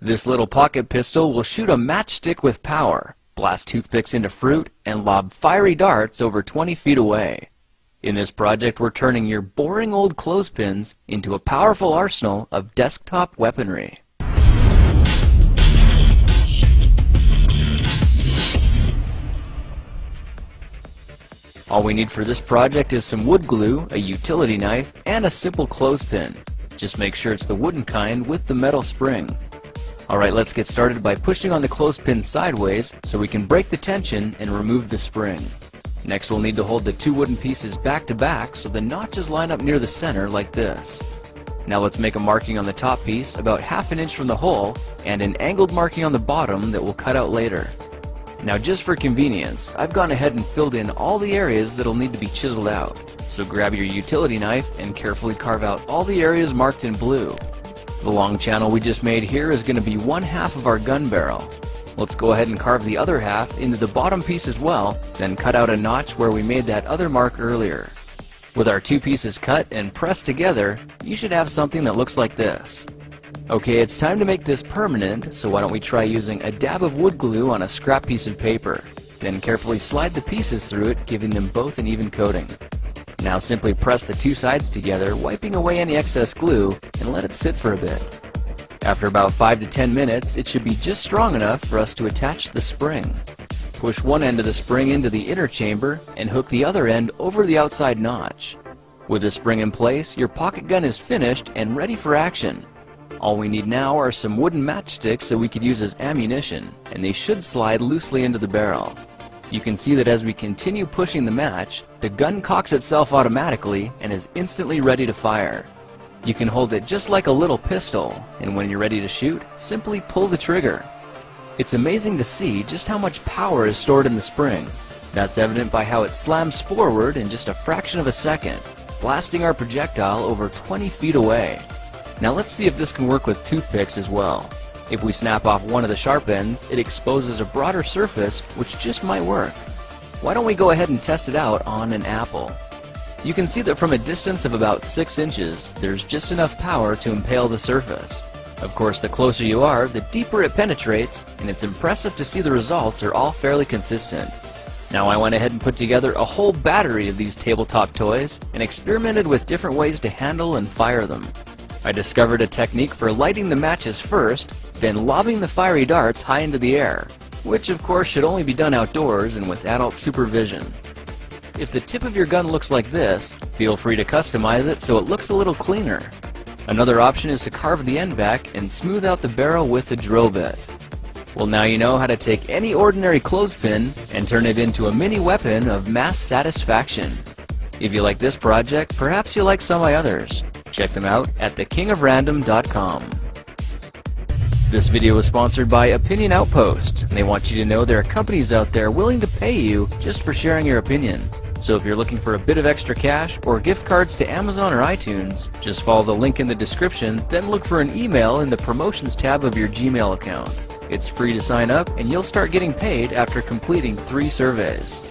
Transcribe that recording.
This little pocket pistol will shoot a matchstick with power, blast toothpicks into fruit, and lob fiery darts over 20 feet away. In this project, we're turning your boring old clothespins into a powerful arsenal of desktop weaponry. All we need for this project is some wood glue, a utility knife, and a simple clothespin. Just make sure it's the wooden kind with the metal spring. Alright, let's get started by pushing on the clothespin sideways so we can break the tension and remove the spring. Next, we'll need to hold the two wooden pieces back to back so the notches line up near the center like this. Now let's make a marking on the top piece about ½ an inch from the hole and an angled marking on the bottom that we'll cut out later. Now just for convenience, I've gone ahead and filled in all the areas that'll need to be chiseled out. So grab your utility knife and carefully carve out all the areas marked in blue. The long channel we just made here is going to be 1/2 of our gun barrel. Let's go ahead and carve the other half into the bottom piece as well, then cut out a notch where we made that other mark earlier. With our two pieces cut and pressed together, you should have something that looks like this. Okay, it's time to make this permanent, so why don't we try using a dab of wood glue on a scrap piece of paper. Then carefully slide the pieces through it, giving them both an even coating. Now simply press the two sides together, wiping away any excess glue, and let it sit for a bit. After about 5 to 10 minutes, it should be just strong enough for us to attach the spring. Push one end of the spring into the inner chamber and hook the other end over the outside notch. With the spring in place, your pocket gun is finished and ready for action. All we need now are some wooden matchsticks that we could use as ammunition, and they should slide loosely into the barrel. You can see that as we continue pushing the match, the gun cocks itself automatically and is instantly ready to fire. You can hold it just like a little pistol, and when you're ready to shoot, simply pull the trigger. It's amazing to see just how much power is stored in the spring. That's evident by how it slams forward in just a fraction of a second, blasting our projectile over 20 feet away. Now let's see if this can work with toothpicks as well. If we snap off one of the sharp ends, it exposes a broader surface, which just might work. Why don't we go ahead and test it out on an apple? You can see that from a distance of about 6 inches, there's just enough power to impale the surface. Of course, the closer you are, the deeper it penetrates, and it's impressive to see the results are all fairly consistent. Now I went ahead and put together a whole battery of these tabletop toys and experimented with different ways to handle and fire them. I discovered a technique for lighting the matches first, then lobbing the fiery darts high into the air, which of course should only be done outdoors and with adult supervision. If the tip of your gun looks like this, feel free to customize it so it looks a little cleaner. Another option is to carve the end back and smooth out the barrel with a drill bit. Well, now you know how to take any ordinary clothespin and turn it into a mini weapon of mass satisfaction. If you like this project, perhaps you'll like some of my others. Check them out at thekingofrandom.com. This video was sponsored by Opinion Outpost, and they want you to know there are companies out there willing to pay you just for sharing your opinion. So if you're looking for a bit of extra cash or gift cards to Amazon or iTunes, just follow the link in the description, then look for an email in the promotions tab of your Gmail account. It's free to sign up, and you'll start getting paid after completing 3 surveys.